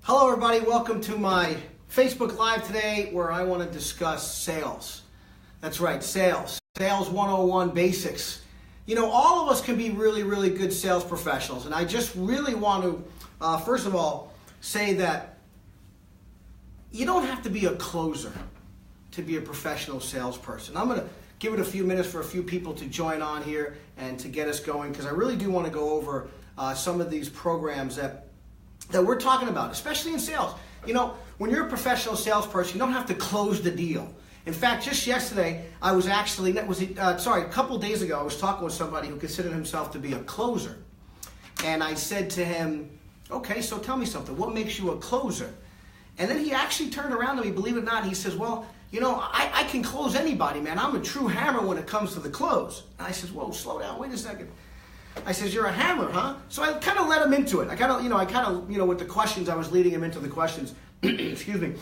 Hello everybody, welcome to my Facebook Live today where I want to discuss sales. That's right, sales. Sales 101 basics. You know, all of us can be really good sales professionals, and I just really want to, first of all, say that you don't have to be a closer to be a professional salesperson. I'm going to give it a few minutes for a few people to join on here and to get us going, because I really do want to go over some of these programs that we're talking about, especially in sales. You know, when you're a professional salesperson, you don't have to close the deal. In fact, just yesterday, I was actually, a couple of days ago, I was talking with somebody who considered himself to be a closer. And I said to him, okay, so tell me something. What makes you a closer? And then he actually turned around to me, believe it or not, he says, well, you know, I can close anybody, man. I'm a true hammer when it comes to the close. And I said, whoa, slow down, wait a second. I said, you're a hammer, huh? So I kind of let him into it. I kind of, with the questions, I was leading him into the questions. Excuse me.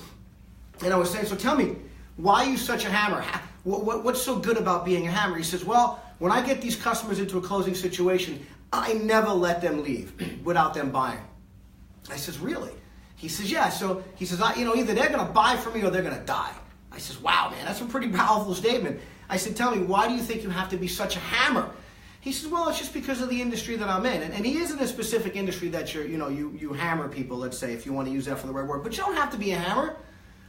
And I was saying, so tell me, why are you such a hammer? What's so good about being a hammer? He says, well, when I get these customers into a closing situation, I never let them leave without them buying. I says, really? He says, yeah. So he says, either they're going to buy from me or they're going to die. I says, wow, man, that's a pretty powerful statement. I said, tell me, why do you think you have to be such a hammer? He says, well, it's just because of the industry that I'm in. And he is in a specific industry that you hammer people, let's say, if you want to use that for the right word. But you don't have to be a hammer.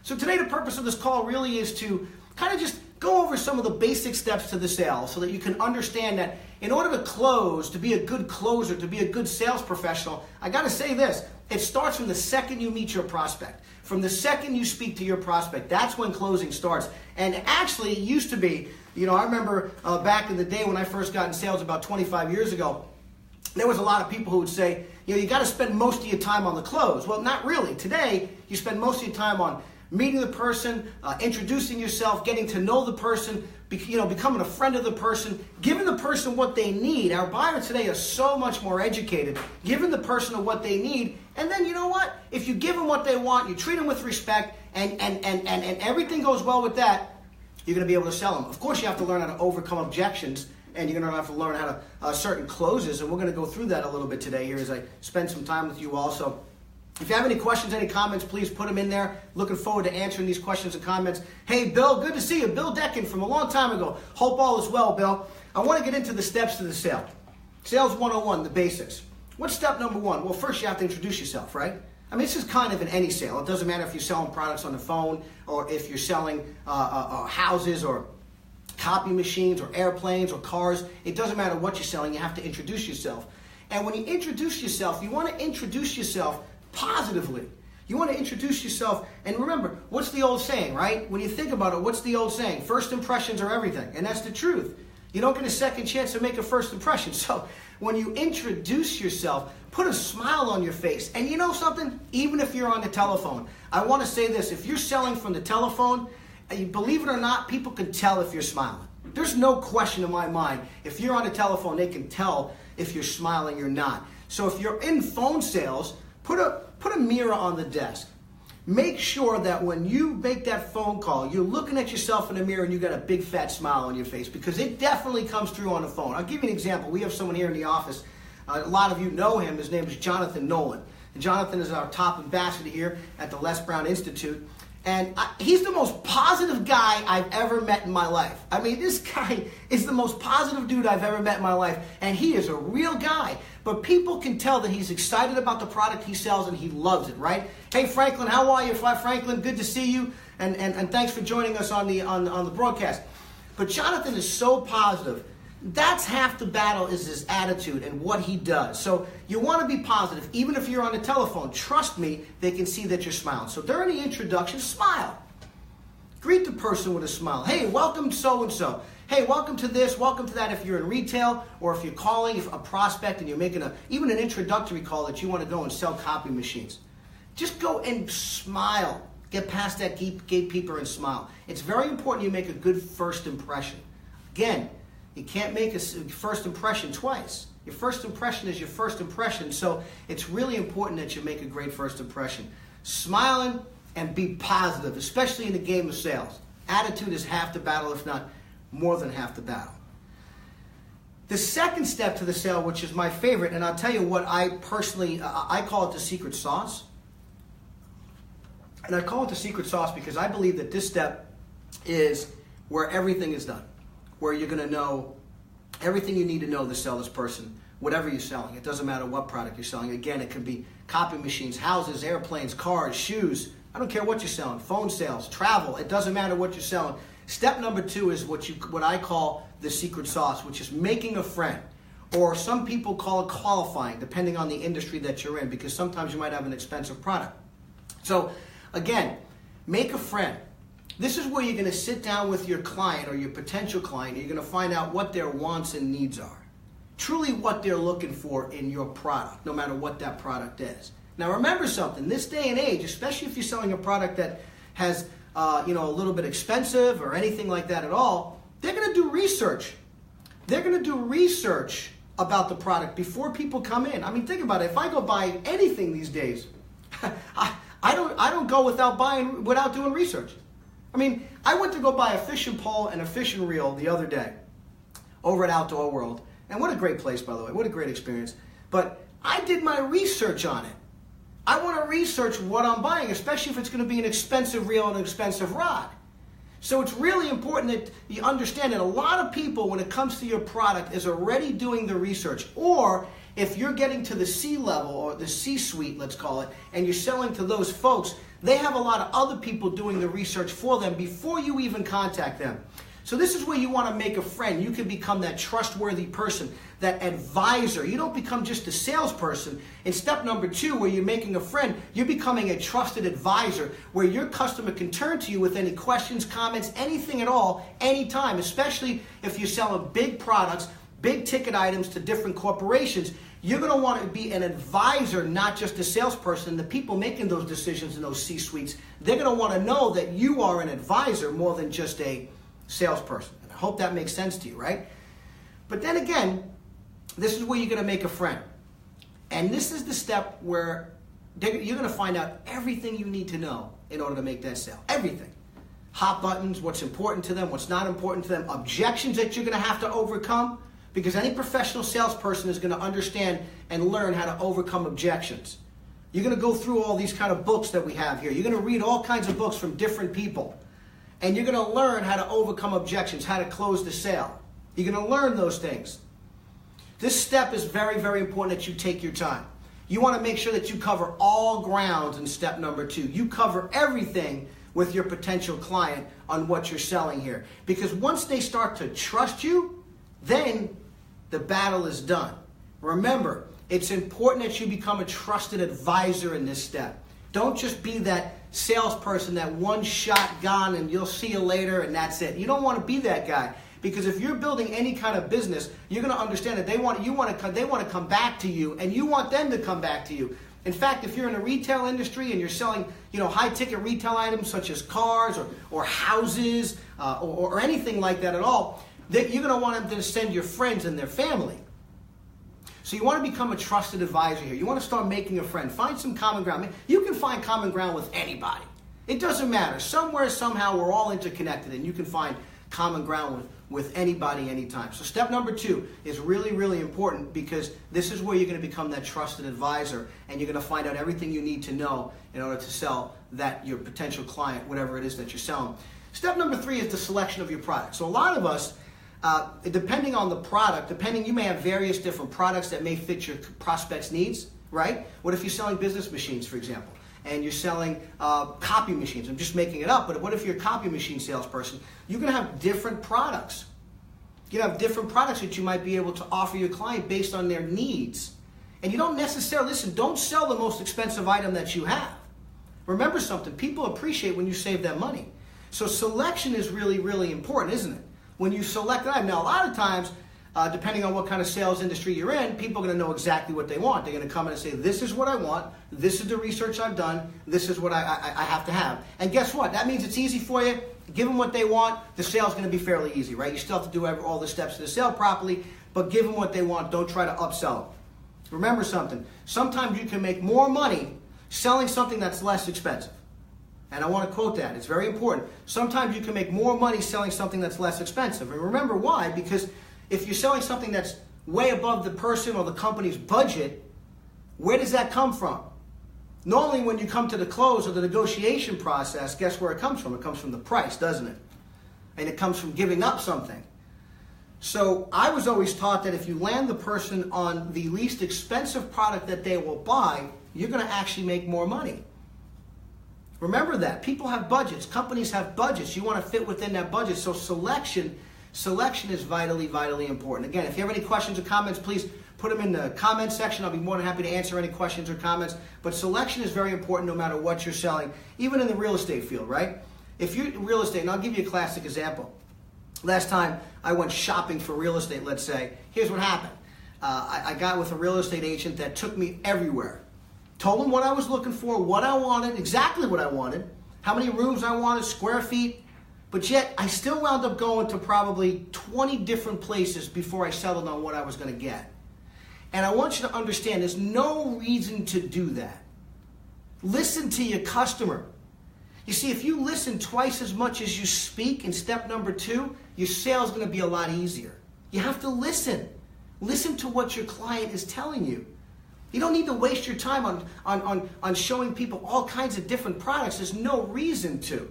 So today the purpose of this call really is to kind of just go over some of the basic steps to the sale so that you can understand that in order to close, to be a good closer, to be a good sales professional, I got to say this, it starts from the second you meet your prospect. From the second you speak to your prospect, that's when closing starts. And actually, it used to be, I remember back in the day when I first got in sales about 25 years ago, there was a lot of people who would say, you got to spend most of your time on the close. Well, not really. Today, you spend most of your time on meeting the person, introducing yourself, getting to know the person, becoming a friend of the person, giving the person what they need. Our buyers today are so much more educated, giving the person what they need, and then you know what? If you give them what they want, you treat them with respect, and everything goes well with that, you're going to be able to sell them. Of course, you have to learn how to overcome objections, and you're going to have to learn how to certain closes, and we're going to go through that a little bit today here as I spend some time with you also. If you have any questions, any comments, please put them in there. Looking forward to answering these questions and comments. Hey, Bill, good to see you. Bill Deckin from a long time ago. Hope all is well, Bill. I want to get into the steps to the sale. Sales 101, the basics. What's step number one? Well, first you have to introduce yourself, right? I mean, this is kind of in any sale. It doesn't matter if you're selling products on the phone or if you're selling houses or copy machines or airplanes or cars. It doesn't matter what you're selling. You have to introduce yourself. And when you introduce yourself, you want to introduce yourself positively. You want to introduce yourself, and remember, what's the old saying, right? When you think about it, what's the old saying? First impressions are everything, and that's the truth. You don't get a second chance to make a first impression. So when you introduce yourself, put a smile on your face. And you know something? Even if you're on the telephone, I want to say this. If you're selling from the telephone, believe it or not, people can tell if you're smiling. There's no question in my mind. If you're on the telephone, they can tell if you're smiling or not. So if you're in phone sales, put a mirror on the desk. Make sure that when you make that phone call, you're looking at yourself in the mirror and you got a big fat smile on your face, because it definitely comes through on the phone. I'll give you an example. We have someone here in the office. A lot of you know him. His name is Jonathan Nolan. And Jonathan is our top ambassador here at the Les Brown Institute. And he's the most positive guy I've ever met in my life. I mean, this guy is the most positive dude I've ever met in my life. And he is a real guy. But people can tell that he's excited about the product he sells and he loves it, right? Hey, Franklin, how are you? Franklin, good to see you. And thanks for joining us on the broadcast. But Jonathan is so positive. That's half the battle, is his attitude and what he does. So you want to be positive. Even if you're on the telephone, trust me, they can see that you're smiling. So during the introduction, smile. Greet the person with a smile. Hey, welcome so-and-so. Hey, welcome to this, welcome to that. If you're in retail or if you're calling a prospect and you're making even an introductory call that you want to go and sell copy machines, just go and smile. Get past that gatekeeper and smile. It's very important you make a good first impression. Again, you can't make a first impression twice. Your first impression is your first impression, so it's really important that you make a great first impression. Smiling and be positive, especially in the game of sales. Attitude is half the battle, if not more than half the battle. The second step to the sale, which is my favorite, and I'll tell you what I personally, I call it the secret sauce. And I call it the secret sauce because I believe that this step is where everything is done, where you're going to know everything you need to know to sell this person, whatever you're selling. It doesn't matter what product you're selling. Again, it could be copy machines, houses, airplanes, cars, shoes. I don't care what you're selling. Phone sales, travel. It doesn't matter what you're selling. Step number 2 is what I call the secret sauce, which is making a friend. Or some people call it qualifying, depending on the industry that you're in, because sometimes you might have an expensive product. So again, make a friend. This is where you're going to sit down with your client or your potential client. And you're going to find out what their wants and needs are. Truly what they're looking for in your product, no matter what that product is. Now remember something, this day and age, especially if you're selling a product that has a little bit expensive or anything like that at all, they're going to do research. They're going to do research about the product before people come in. I mean, think about it. If I go buy anything these days, I don't go without doing research. I mean, I went to go buy a fishing pole and a fishing reel the other day over at Outdoor World. And what a great place, by the way. What a great experience. But I did my research on it. I want to research what I'm buying, especially if it's going to be an expensive reel and an expensive rod. So it's really important that you understand that a lot of people, when it comes to your product, is already doing the research. Or if you're getting to the C-level or the C-suite, let's call it, and you're selling to those folks, they have a lot of other people doing the research for them before you even contact them. So this is where you want to make a friend. You can become that trustworthy person, that advisor. You don't become just a salesperson. In step number 2, where you're making a friend, you're becoming a trusted advisor where your customer can turn to you with any questions, comments, anything at all, anytime, especially if you're selling big products, big ticket items to different corporations. You're going to want to be an advisor, not just a salesperson. The people making those decisions in those C-suites, they're going to want to know that you are an advisor more than just a salesperson. And I hope that makes sense to you, right? But then again, this is where you're going to make a friend. And this is the step where you're going to find out everything you need to know in order to make that sale. Everything. Hot buttons, what's important to them, what's not important to them, objections that you're going to have to overcome, because any professional salesperson is going to understand and learn how to overcome objections. You're going to go through all these kind of books that we have here. You're going to read all kinds of books from different people. And you're going to learn how to overcome objections, how to close the sale. You're going to learn those things. This step is very, very important that you take your time. You want to make sure that you cover all grounds in step number 2. You cover everything with your potential client on what you're selling here. Because once they start to trust you, then the battle is done. Remember, it's important that you become a trusted advisor in this step. Don't just be that salesperson, that one shot gone and you'll see you later and that's it. You don't want to be that guy, because if you're building any kind of business, you're going to understand that they want to come back to you, and you want them to come back to you. In fact, if you're in a retail industry and you're selling, high ticket retail items such as cars or houses or anything like that at all, you're going to want them to send your friends and their family. So you want to become a trusted advisor here. You want to start making a friend. Find some common ground. You can find common ground with anybody. It doesn't matter. Somewhere, somehow, we're all interconnected, and you can find common ground with anybody, anytime. So step number 2 is really, really important, because this is where you're going to become that trusted advisor, and you're going to find out everything you need to know in order to sell your potential client, whatever it is that you're selling. Step number 3 is the selection of your product. So a lot of us, depending on the product, you may have various different products that may fit your prospect's needs, right? What if you're selling business machines, for example, and you're selling copy machines? I'm just making it up, but what if you're a copy machine salesperson? You're going to have different products. You have different products that you might be able to offer your client based on their needs. And you don't necessarily, don't sell the most expensive item that you have. Remember something, people appreciate when you save them money. So selection is really, really important, isn't it? When you select an item. Now, a lot of times, depending on what kind of sales industry you're in, people are going to know exactly what they want. They're going to come in and say, this is what I want, this is the research I've done, this is what I have to have. And guess what? That means it's easy for you. Give them what they want. The sale's going to be fairly easy, right? You still have to do all the steps of the sale properly, but give them what they want. Don't try to upsell them. Remember something. Sometimes you can make more money selling something that's less expensive. And I want to quote that. It's very important. Sometimes you can make more money selling something that's less expensive. And remember why? Because if you're selling something that's way above the person or the company's budget, where does that come from? Normally when you come to the close or the negotiation process, guess where it comes from? It comes from the price, doesn't it? And it comes from giving up something. So I was always taught that if you land the person on the least expensive product that they will buy, you're going to actually make more money. Remember that. People have budgets. Companies have budgets. You want to fit within that budget. So selection is vitally, vitally important. Again, if you have any questions or comments, please put them in the comment section. I'll be more than happy to answer any questions or comments. But selection is very important no matter what you're selling, even in the real estate field, right? If you're in real estate, and I'll give you a classic example. Last time I went shopping for real estate, let's say, here's what happened. I got with a real estate agent that took me everywhere. Told him what I was looking for, what I wanted, exactly what I wanted, how many rooms I wanted, square feet. But yet, I still wound up going to probably 20 different places before I settled on what I was going to get. And I want you to understand, there's no reason to do that. Listen to your customer. You see, if you listen twice as much as you speak in step number 2, your sales is going to be a lot easier. You have to listen. Listen to what your client is telling you. You don't need to waste your time on showing people all kinds of different products. There's no reason to.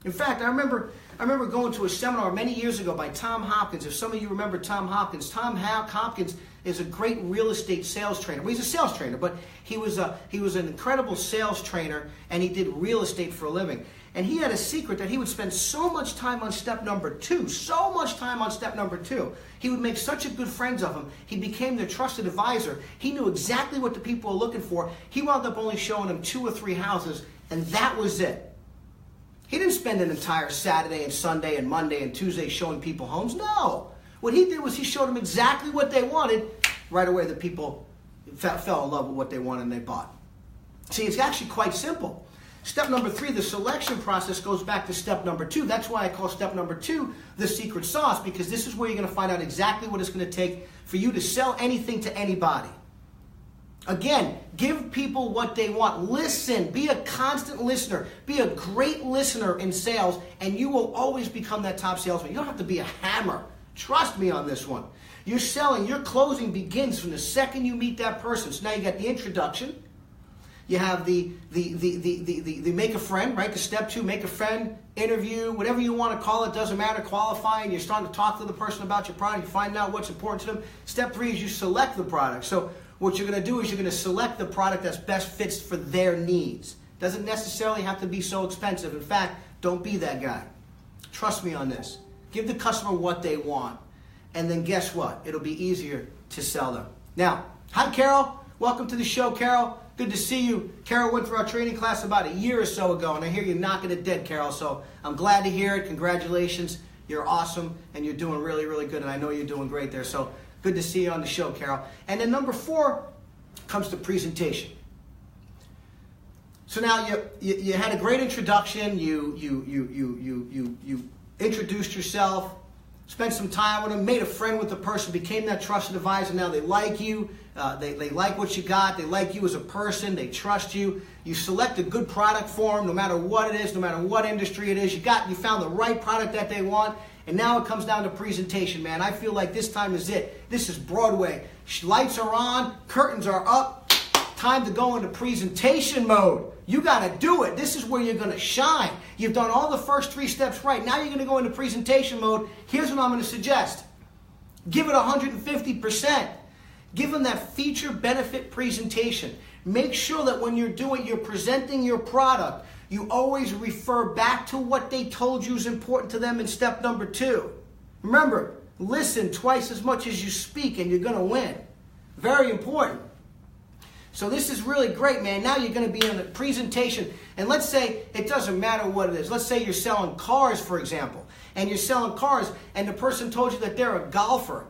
In fact, I remember going to a seminar many years ago by Tom Hopkins. If some of you remember Tom Hopkins is a great real estate sales trainer. Well, he's a sales trainer, but he was an incredible sales trainer, and he did real estate for a living. And he had a secret that he would spend so much time on step number 2, so much time on step number 2. He would make such a good friends of him. He became their trusted advisor. He knew exactly what the people were looking for. He wound up only showing them 2 or 3 houses, and that was it. He didn't spend an entire Saturday and Sunday and Monday and Tuesday showing people homes. No. What he did was he showed them exactly what they wanted. Right away, the people fell in love with what they wanted and they bought. See, it's actually quite simple. Step number 3, the selection process, goes back to step number 2. That's why I call step number 2 the secret sauce, because this is where you're going to find out exactly what it's going to take for you to sell anything to anybody. Again, give people what they want. Listen. Be a constant listener. Be a great listener in sales, and you will always become that top salesman. You don't have to be a hammer. Trust me on this one. Your closing begins from the second you meet that person. So now you got the introduction. You have the make a friend, right? The step 2, make a friend, interview, whatever you want to call it, doesn't matter, qualifying. You're starting to talk to the person about your product. You find out what's important to them. Step 3 is you select the product. So what you're going to do is you're going to select the product that best fits for their needs. Doesn't necessarily have to be so expensive. In fact, don't be that guy. Trust me on this. Give the customer what they want. And then guess what? It'll be easier to sell them. Now, hi Carol. Welcome to the show, Carol. Good to see you. Carol went through our training class about a year or so ago, and I hear you're knocking it dead, Carol. So I'm glad to hear it. Congratulations. You're awesome, and you're doing really, really good, and I know you're doing great there. So good to see you on the show, Carol. And then number 4 comes to presentation. So now you had a great introduction. You introduced yourself, spent some time with them, made a friend with the person, became that trusted advisor. Now they like you. They like what you got. They like you as a person. They trust you. You select a good product for them, no matter what it is, no matter what industry it is. You found the right product that they want. And now it comes down to presentation, man. I feel like this time is it. This is Broadway. Lights are on. Curtains are up. Time to go into presentation mode. You got to do it. This is where you're going to shine. You've done all the first 3 steps right. Now you're going to go into presentation mode. Here's what I'm going to suggest. Give it 150%. Give them that feature benefit presentation. Make sure that when you're presenting your product, you always refer back to what they told you is important to them in step number 2. Remember, listen twice as much as you speak and you're going to win. Very important. So this is really great, man. Now you're going to be in a presentation. And let's say it doesn't matter what it is. Let's say you're selling cars, for example. And you're selling cars and the person told you that they're a golfer.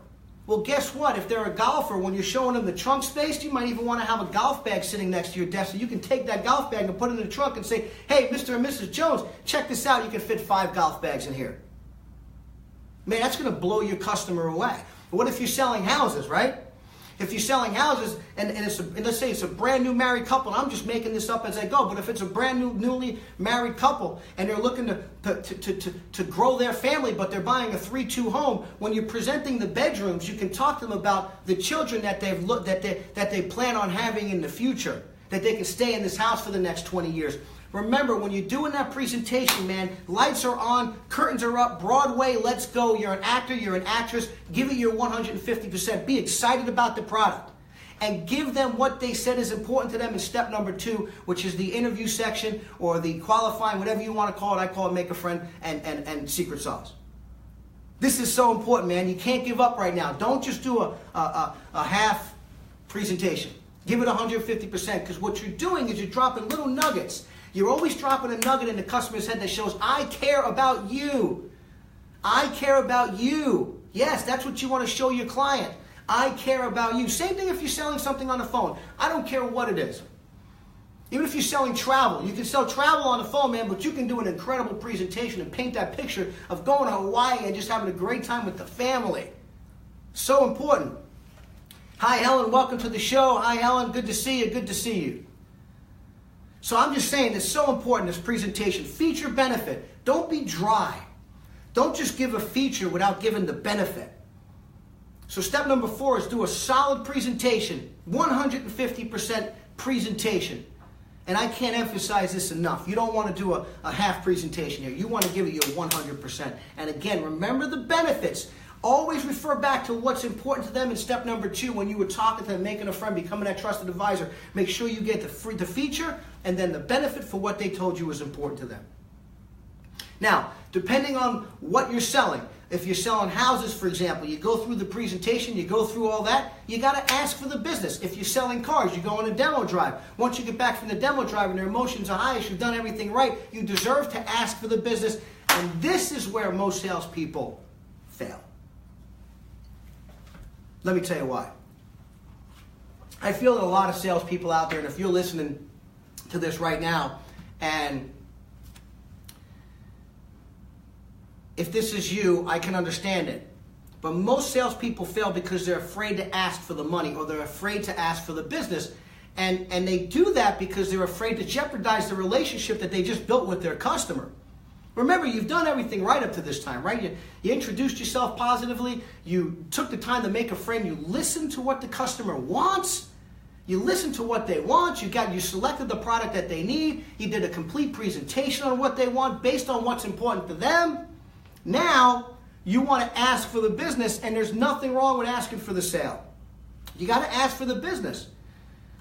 Well, guess what? If they're a golfer, when you're showing them the trunk space, you might even want to have a golf bag sitting next to your desk so you can take that golf bag and put it in the trunk and say, hey, Mr. and Mrs. Jones, check this out. You can fit 5 golf bags in here. Man, that's going to blow your customer away. But what if you're selling houses, right? If you're selling houses and let's say it's a brand new married couple, and I'm just making this up as I go, but if it's a brand new newly married couple and they're looking to grow their family, but they're buying a 3-2 home, when you're presenting the bedrooms, you can talk to them about the children that they plan on having in the future. that they can stay in this house for the next 20 years. Remember, when you're doing that presentation, man, lights are on, curtains are up, Broadway, let's go. You're an actor, you're an actress. Give it your 150%. Be excited about the product. And give them what they said is important to them in step number 2, which is the interview section or the qualifying, whatever you want to call it. I call it make a friend and secret sauce. This is so important, man. You can't give up right now. Don't just do a half presentation. Give it 150%, because what you're doing is you're dropping little nuggets. You're always dropping a nugget in the customer's head that shows, I care about you. I care about you. Yes, that's what you want to show your client. I care about you. Same thing if you're selling something on the phone. I don't care what it is. Even if you're selling travel. You can sell travel on the phone, man, but you can do an incredible presentation and paint that picture of going to Hawaii and just having a great time with the family. So important. Hi, Helen. Welcome to the show. Hi, Helen. Good to see you. Good to see you. So I'm just saying it's so important, this presentation. Feature benefit. Don't be dry. Don't just give a feature without giving the benefit. So step number 4 is do a solid presentation. 150% presentation. And I can't emphasize this enough. You don't want to do a half presentation here. You want to give it your 100%. And again, remember the benefits. Always refer back to what's important to them in step number 2 when you were talking to them, making a friend, becoming that trusted advisor. Make sure you get the feature and then the benefit for what they told you was important to them. Now, depending on what you're selling, if you're selling houses, for example, you go through the presentation, you go through all that, you got to ask for the business. If you're selling cars, you go on a demo drive. Once you get back from the demo drive and their emotions are highest, you've done everything right, you deserve to ask for the business. And this is where most salespeople fail. Let me tell you why. I feel that a lot of salespeople out there, and if you're listening to this right now, and if this is you, I can understand it. But most salespeople fail because they're afraid to ask for the money, or they're afraid to ask for the business. And they do that because they're afraid to jeopardize the relationship that they just built with their customer. Remember, you've done everything right up to this time, right? You introduced yourself positively. You took the time to make a friend. You listened to what the customer wants. You listened to what they want. You selected the product that they need. You did a complete presentation on what they want based on what's important to them. Now, you want to ask for the business, and there's nothing wrong with asking for the sale. You got to ask for the business.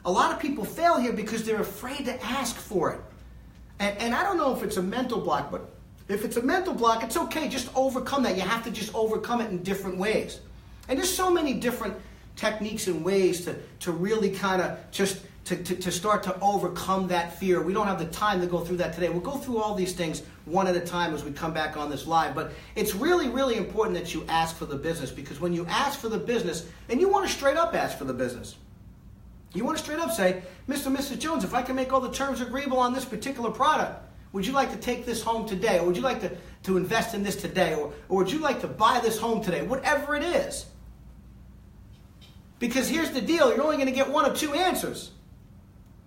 A lot of people fail here because they're afraid to ask for it. And I don't know if it's a mental block, but if it's a mental block, it's okay. Just overcome that. You have to just overcome it in different ways. And there's so many different techniques and ways to really kind of just to start to overcome that fear. We don't have the time to go through that today. We'll go through all these things one at a time as we come back on this live. But it's really, really important that you ask for the business, because when you ask for the business, and you want to straight up ask for the business. You want to straight up say, Mr. and Mrs. Jones, if I can make all the terms agreeable on this particular product, would you like to take this home today? Or would you like to invest in this today? Or would you like to buy this home today? Whatever it is. Because here's the deal. You're only going to get one of 2 answers.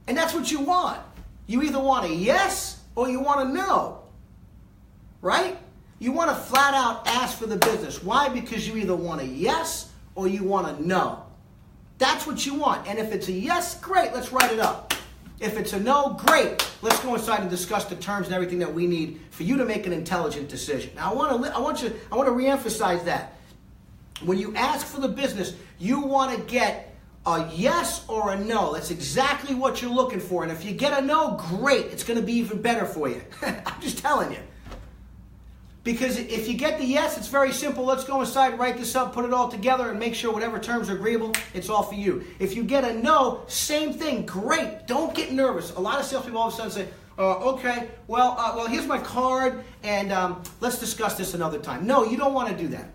And that's what you want. You either want a yes or you want a no. Right? You want to flat out ask for the business. Why? Because you either want a yes or you want a no. That's what you want. And if it's a yes, great, let's write it up. If it's a no, great. Let's go inside and discuss the terms and everything that we need for you to make an intelligent decision. Now, I want to reemphasize that. When you ask for the business, you want to get a yes or a no. That's exactly what you're looking for. And if you get a no, great. It's going to be even better for you. I'm just telling you. Because if you get the yes, it's very simple. Let's go inside, write this up, put it all together, and make sure whatever terms are agreeable, it's all for you. If you get a no, same thing. Great. Don't get nervous. A lot of salespeople all of a sudden say, okay, well, here's my card, and let's discuss this another time. No, you don't want to do that.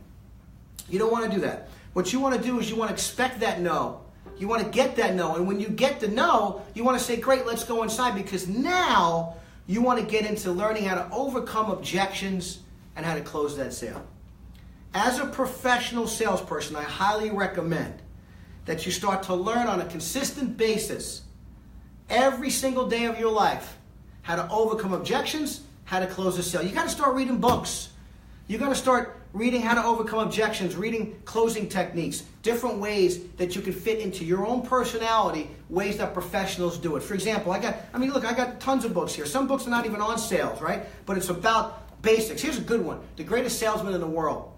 You don't want to do that. What you want to do is you want to expect that no. You want to get that no. And when you get the no, you want to say, great, let's go inside, because now you want to get into learning how to overcome objections and how to close that sale. As a professional salesperson, I highly recommend that you start to learn on a consistent basis, every single day of your life, how to overcome objections, how to close a sale. You got to start reading books. You got to start reading how to overcome objections, reading closing techniques, different ways that you can fit into your own personality, ways that professionals do it. For example, I got tons of books here. Some books are not even on sales, right? But it's about basics. Here's a good one, The Greatest Salesman in the World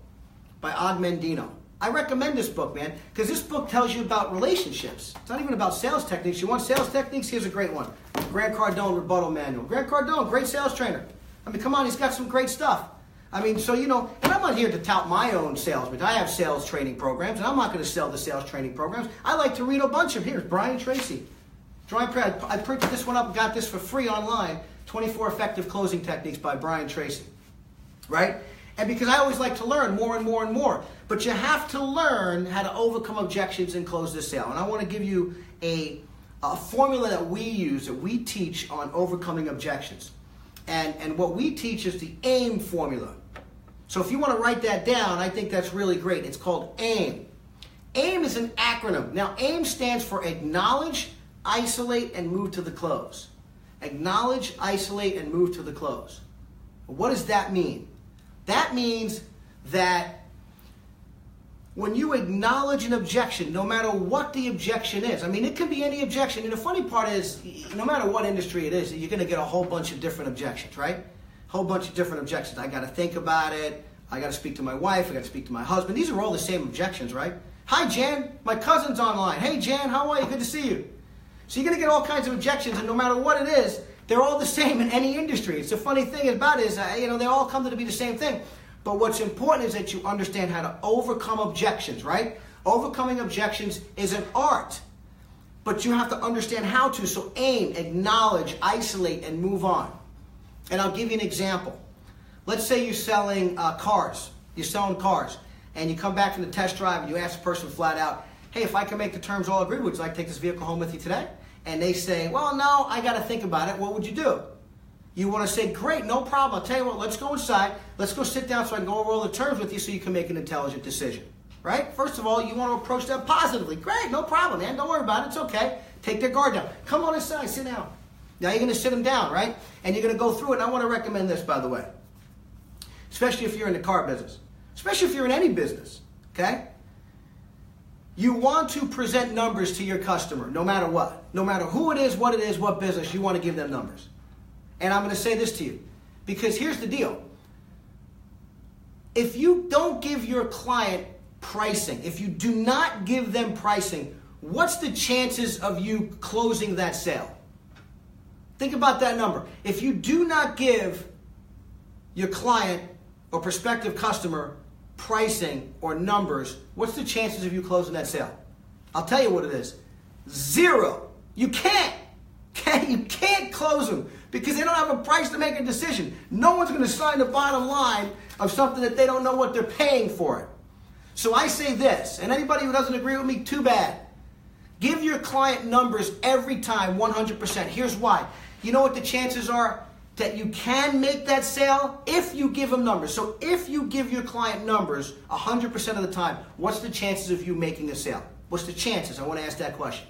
by Mendino. I recommend this book, man, because this book tells you about relationships. It's not even about sales techniques. You want sales techniques? Here's a great one. Grant Cardone Rebuttal Manual. Grant Cardone, great sales trainer. I mean, come on, he's got some great stuff. I mean, so, and I'm not here to tout my own salesman. I have sales training programs, and I'm not going to sell the sales training programs. I like to read a bunch of, here's Brian Tracy. I printed this one up and got this for free online, 24 Effective Closing Techniques by Brian Tracy, right? And because I always like to learn more and more and more. But you have to learn how to overcome objections and close the sale. And I want to give you a formula that we use, that we teach on overcoming objections. And what we teach is the AIM formula. So if you want to write that down, I think that's really great. It's called AIM. AIM is an acronym. Now, AIM stands for Acknowledge, Isolate, and Move to the Close. Acknowledge, isolate, and move to the close. What does that mean? That means that when you acknowledge an objection, no matter what the objection is, I mean, it could be any objection. And the funny part is, no matter what industry it is, you're going to get a whole bunch of different objections, right? A whole bunch of different objections. I got to think about it. I got to speak to my wife. I got to speak to my husband. These are all the same objections, right? Hi, Jan. My cousin's online. Hey, Jan, how are you? Good to see you. So you're going to get all kinds of objections, and no matter what it is, they're all the same in any industry. It's the funny thing about it is, they all come to be the same thing. But what's important is that you understand how to overcome objections, right? Overcoming objections is an art, but you have to understand how to. So AIM, acknowledge, isolate, and move on. And I'll give you an example. Let's say you're selling cars. You're selling cars, and you come back from the test drive, and you ask the person flat out, hey, if I can make the terms all agreed, would you like to take this vehicle home with you today? And they say, well, no, I got to think about it. What would you do? You want to say, great, no problem. I'll tell you what, let's go inside. Let's go sit down so I can go over all the terms with you so you can make an intelligent decision. Right? First of all, you want to approach them positively. Great, no problem, man. Don't worry about it. It's okay. Take their guard down. Come on inside. Sit down. Now you're going to sit them down, right? And you're going to go through it. And I want to recommend this, by the way. Especially if you're in the car business. Especially if you're in any business. Okay? You want to present numbers to your customer, no matter what. No matter who it is, what business, you want to give them numbers. And I'm going to say this to you, because here's the deal. If you don't give your client pricing, if you do not give them pricing, what's the chances of you closing that sale? Think about that number. If you do not give your client or prospective customer pricing or numbers, what's the chances of you closing that sale? I'll tell you what it is. 0. You can't. You can't close them because they don't have a price to make a decision. No one's going to sign the bottom line of something that they don't know what they're paying for it. So I say this, and anybody who doesn't agree with me, too bad. Give your client numbers every time, 100%. Here's why. You know what the chances are that you can make that sale? If you give them numbers. So if you give your client numbers 100% of the time, what's the chances of you making a sale? What's the chances? I want to ask that question.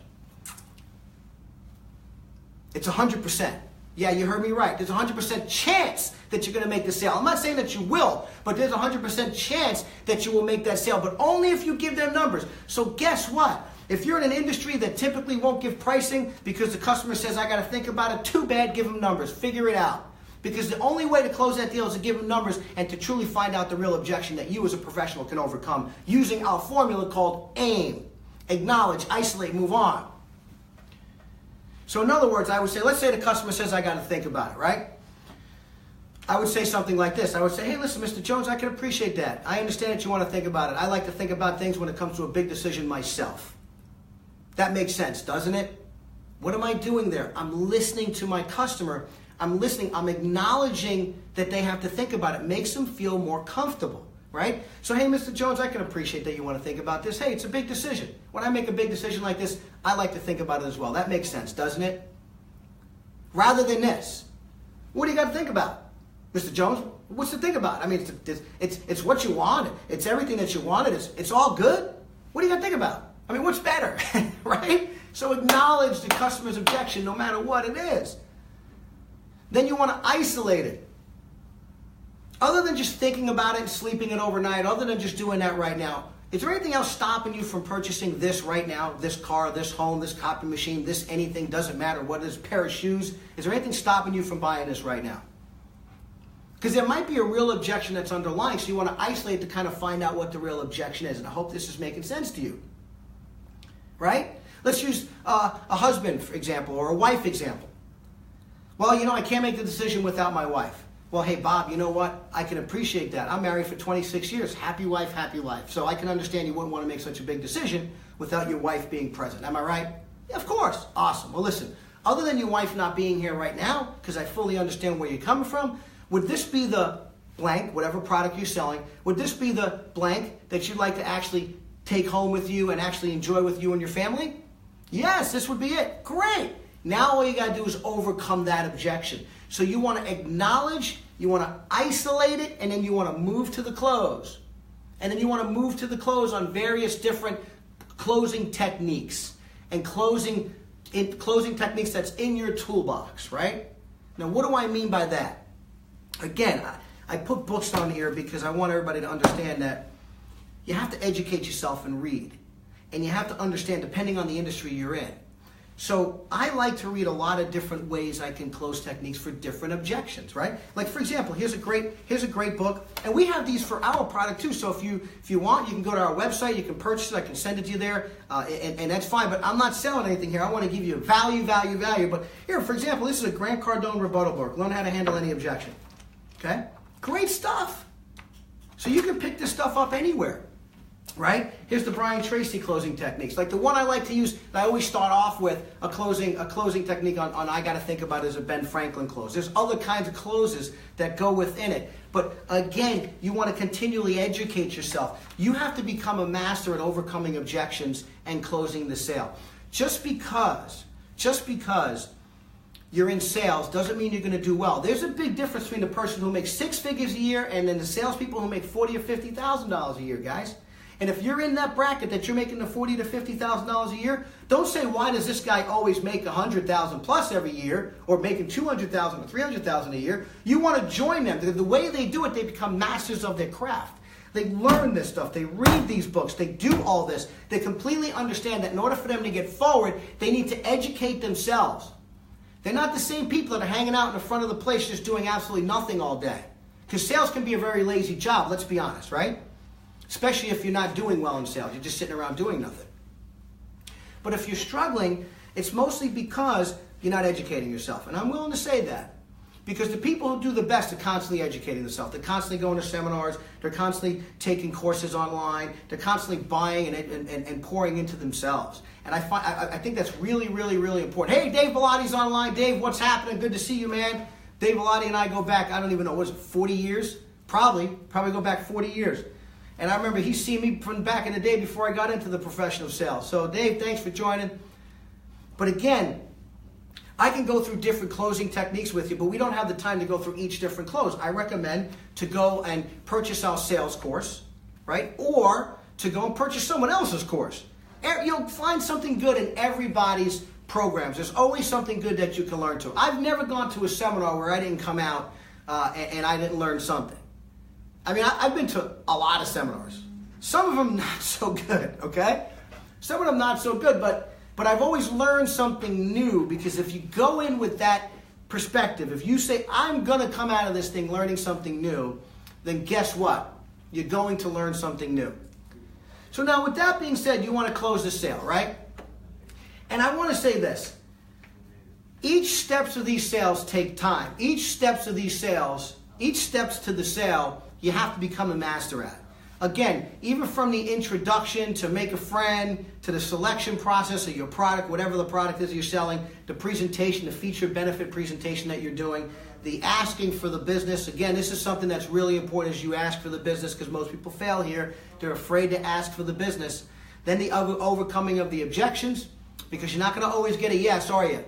It's 100%. Yeah, you heard me right. There's a 100% chance that you're going to make the sale. I'm not saying that you will, but there's a 100% chance that you will make that sale, but only if you give them numbers. So guess what? If you're in an industry that typically won't give pricing because the customer says, I got to think about it, too bad, give them numbers. Figure it out. Because the only way to close that deal is to give them numbers and to truly find out the real objection that you as a professional can overcome using our formula called AIM. Acknowledge, isolate, move on. So in other words, I would say, let's say the customer says, I got to think about it, right? I would say something like this. I would say, hey, listen, Mr. Jones, I can appreciate that. I understand that you want to think about it. I like to think about things when it comes to a big decision myself. That makes sense, doesn't it? What am I doing there? I'm listening to my customer. I'm listening. I'm acknowledging that they have to think about it. Makes them feel more comfortable, right? So, hey, Mr. Jones, I can appreciate that you want to think about this. Hey, it's a big decision. When I make a big decision like this, I like to think about it as well. That makes sense, doesn't it? Rather than this, what do you got to think about? Mr. Jones, what's to think about? I mean, it's what you wanted. It's everything that you wanted. It's all good. What do you got to think about? I mean, what's better, right? So acknowledge the customer's objection no matter what it is. Then you want to isolate it. Other than just thinking about it and sleeping it overnight, other than just doing that right now, is there anything else stopping you from purchasing this right now? This car, this home, this copy machine, this anything, doesn't matter what it is, pair of shoes. Is there anything stopping you from buying this right now? Because there might be a real objection that's underlying, so you want to isolate to kind of find out what the real objection is. And I hope this is making sense to you. Right? Let's use a husband, for example, or a wife example. Well, I can't make the decision without my wife. Well, hey, Bob, you know what? I can appreciate that. I'm married for 26 years. Happy wife, happy life. So I can understand you wouldn't want to make such a big decision without your wife being present. Am I right? Yeah, of course. Awesome. Well, listen, other than your wife not being here right now, because I fully understand where you're coming from, would this be the blank, whatever product you're selling, would this be the blank that you'd like to actually take home with you and actually enjoy with you and your family? Yes, this would be it. Great. Now all you got to do is overcome that objection. So you want to acknowledge, you want to isolate it, and then you want to move to the close. And then you want to move to the close on various different closing techniques and closing techniques that's in your toolbox, right? Now, what do I mean by that? Again, I put books on here because I want everybody to understand that you have to educate yourself and read. And you have to understand, depending on the industry you're in. So I like to read a lot of different ways I can close techniques for different objections, right? Like, for example, here's a great book, and we have these for our product too. So if you want, you can go to our website, you can purchase it, I can send it to you there, and that's fine. But I'm not selling anything here. I want to give you value. But here, for example, this is a Grant Cardone rebuttal book. Learn how to handle any objection. Okay, great stuff. So you can pick this stuff up anywhere. Right? Here's the Brian Tracy closing techniques. Like the one I like to use, I always start off with a closing technique on I got to think about is a Ben Franklin close. There's other kinds of closes that go within it. But again, you want to continually educate yourself. You have to become a master at overcoming objections and closing the sale. Just because you're in sales doesn't mean you're going to do well. There's a big difference between the person who makes 6 figures a year and then the salespeople who make $40,000 or $50,000 a year, guys. And if you're in that bracket that you're making the $40,000 to $50,000 a year, don't say, why does this guy always make $100,000 plus every year or making $200,000 or $300,000 a year? You want to join them. The way they do it, they become masters of their craft. They learn this stuff. They read these books. They do all this. They completely understand that in order for them to get forward, they need to educate themselves. They're not the same people that are hanging out in the front of the place just doing absolutely nothing all day. Because sales can be a very lazy job, let's be honest, right? Especially if you're not doing well in sales. You're just sitting around doing nothing. But if you're struggling, it's mostly because you're not educating yourself. And I'm willing to say that. Because the people who do the best are constantly educating themselves. They're constantly going to seminars. They're constantly taking courses online. They're constantly buying and pouring into themselves. And I think that's really, really, really important. Hey, Dave Bellatti's online. Dave, what's happening? Good to see you, man. Dave Bellotti and I go back, I don't even know, what is it, 40 years? Probably go back 40 years. And I remember he's seen me from back in the day before I got into the profession of sales. So Dave, thanks for joining. But again, I can go through different closing techniques with you, but we don't have the time to go through each different close. I recommend to go and purchase our sales course, right? Or to go and purchase someone else's course. You'll find something good in everybody's programs. There's always something good that you can learn to. I've never gone to a seminar where I didn't come out and I didn't learn something. I mean, I've been to a lot of seminars. Some of them not so good, okay? Some of them not so good, but I've always learned something new, because if you go in with that perspective, if you say, I'm going to come out of this thing learning something new, then guess what? You're going to learn something new. So now with that being said, you want to close the sale, right? And I want to say this. Each steps of these sales take time. Each steps to the sale, you have to become a master at. Again, even from the introduction to make a friend, to the selection process of your product, whatever the product is you're selling, the presentation, the feature benefit presentation that you're doing, the asking for the business. Again, this is something that's really important as you ask for the business, because most people fail here. They're afraid to ask for the business. Then the overcoming of the objections, because you're not going to always get a yes, are you?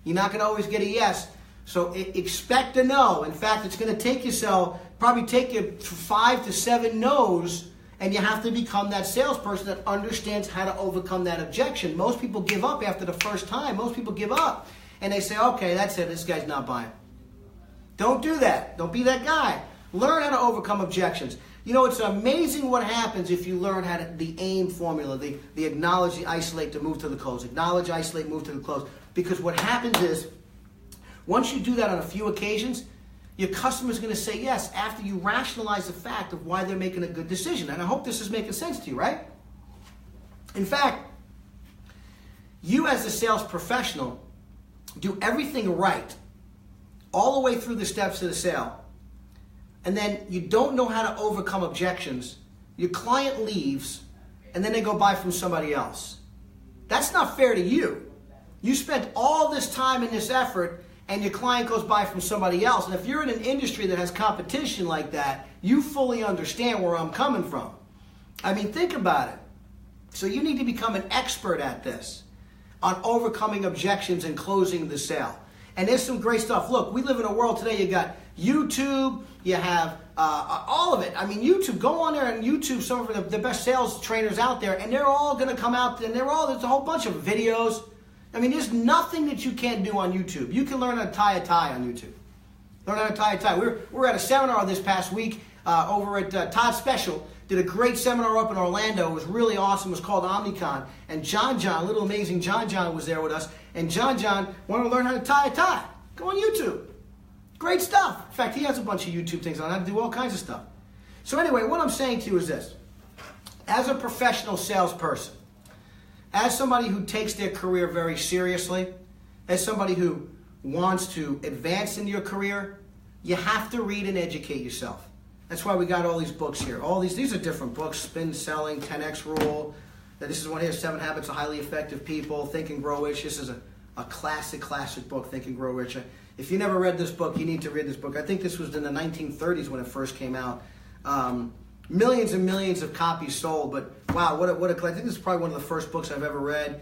You're not going to always get a yes. So expect a no. In fact, it's going to probably take you 5 to 7 no's, and you have to become that salesperson that understands how to overcome that objection. Most people give up after the first time. Most people give up, and they say, okay, that's it. This guy's not buying. Don't do that. Don't be that guy. Learn how to overcome objections. You know, it's amazing what happens if you learn how to, the AIM formula, the acknowledge, the isolate, to move to the close. Acknowledge, isolate, move to the close. Because what happens is, once you do that on a few occasions, your customer's going to say yes after you rationalize the fact of why they're making a good decision. And I hope this is making sense to you, right? In fact, you as a sales professional do everything right all the way through the steps of the sale, and then you don't know how to overcome objections. Your client leaves, and then they go buy from somebody else. That's not fair to you. You spent all this time and this effort, and your client goes buy from somebody else. And if you're in an industry that has competition like that, you fully understand where I'm coming from. I mean, think about it. So you need to become an expert at this, on overcoming objections and closing the sale. And there's some great stuff. Look, we live in a world today, you got YouTube, you have all of it. I mean, YouTube, go on there and YouTube some of the best sales trainers out there, and they're all going to come out, and there's a whole bunch of videos. I mean, there's nothing that you can't do on YouTube. You can learn how to tie a tie on YouTube. Learn how to tie a tie. We're at a seminar this past week over at Todd Special. Did a great seminar up in Orlando. It was really awesome. It was called OmniCon. And John, little amazing John was there with us. And John wanted to learn how to tie a tie. Go on YouTube. Great stuff. In fact, he has a bunch of YouTube things on how to do all kinds of stuff. So anyway, what I'm saying to you is this. As a professional salesperson, as somebody who takes their career very seriously, as somebody who wants to advance in your career, you have to read and educate yourself. That's why we got all these books here. These are different books. Spin Selling, 10X Rule. This is one here, 7 Habits of Highly Effective People, Think and Grow Rich. This is a classic book, Think and Grow Rich. If you never read this book, you need to read this book. I think this was in the 1930s when it first came out. Millions and millions of copies sold, but wow, what a I think this is probably one of the first books I've ever read.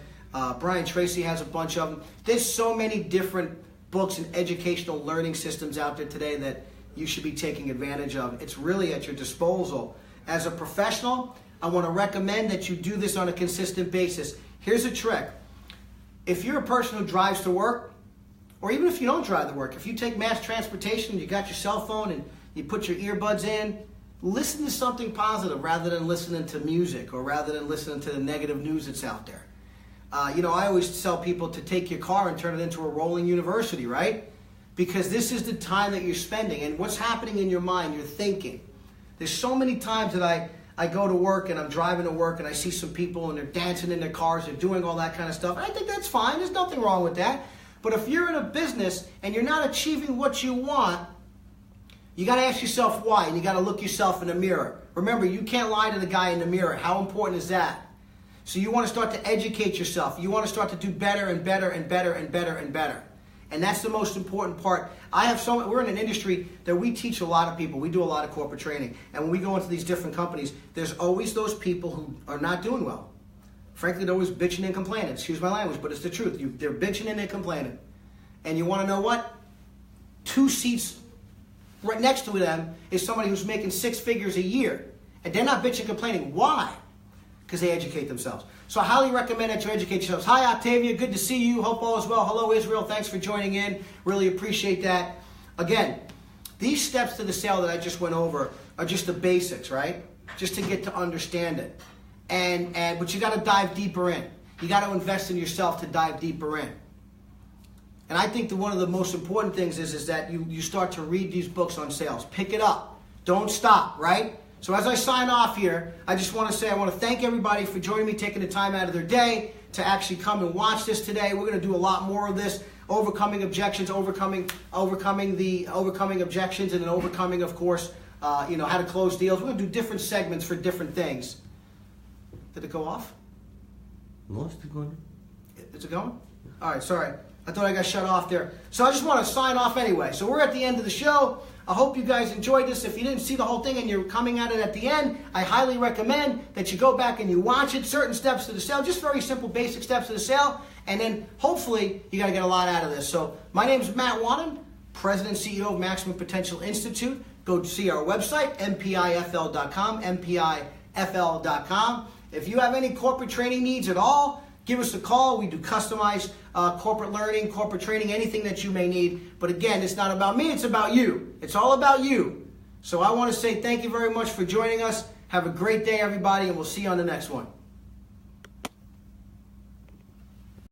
Brian Tracy has a bunch of them. There's so many different books and educational learning systems out there today that you should be taking advantage of. It's really at your disposal. As a professional, I want to recommend that you do this on a consistent basis. Here's a trick. If you're a person who drives to work, or even if you don't drive to work, if you take mass transportation, you got your cell phone and you put your earbuds in, listen to something positive rather than listening to music or rather than listening to the negative news that's out there. I always tell people to take your car and turn it into a rolling university, right? Because this is the time that you're spending, and what's happening in your mind, you're thinking. There's so many times that I go to work and I'm driving to work and I see some people and they're dancing in their cars, they're doing all that kind of stuff. And I think that's fine, there's nothing wrong with that. But if you're in a business and you're not achieving what you want, you got to ask yourself why, and you got to look yourself in the mirror. Remember, you can't lie to the guy in the mirror. How important is that? So you want to start to educate yourself. You want to start to do better and better and better and better and better. And that's the most important part. We're in an industry that we teach a lot of people. We do a lot of corporate training. And when we go into these different companies, there's always those people who are not doing well. Frankly, they're always bitching and complaining. Excuse my language, but it's the truth. They're bitching and they're complaining. And you want to know what? 2 seats right next to them is somebody who's making 6 figures a year. And they're not bitching and complaining. Why? Because they educate themselves. So I highly recommend that you educate yourselves. Hi, Octavia. Good to see you. Hope all is well. Hello, Israel. Thanks for joining in. Really appreciate that. Again, these steps to the sale that I just went over are just the basics, right? Just to get to understand it. But you got to dive deeper in. You got to invest in yourself to dive deeper in. And I think that one of the most important things is that you start to read these books on sales. Pick it up. Don't stop, right? So as I sign off here, I just want to say I want to thank everybody for joining me, taking the time out of their day to actually come and watch this today. We're going to do a lot more of this, overcoming objections, overcoming objections, and then overcoming, of course, how to close deals. We're going to do different segments for different things. Did it go off? No, it's still going. Is it going? All right, sorry. I thought I got shut off there. So I just want to sign off anyway. So we're at the end of the show. I hope you guys enjoyed this. If you didn't see the whole thing and you're coming at it at the end, I highly recommend that you go back and you watch it. Certain steps to the sale, just very simple, basic steps to the sale. And then hopefully you're going to get a lot out of this. So my name is Matt Wahnon, President and CEO of Maximum Potential Institute. Go see our website, mpifl.com, mpifl.com. If you have any corporate training needs at all, give us a call. We do customized corporate learning, corporate training, anything that you may need. But again, it's not about me, it's about you. It's all about you. So I want to say thank you very much for joining us. Have a great day, everybody, and we'll see you on the next one.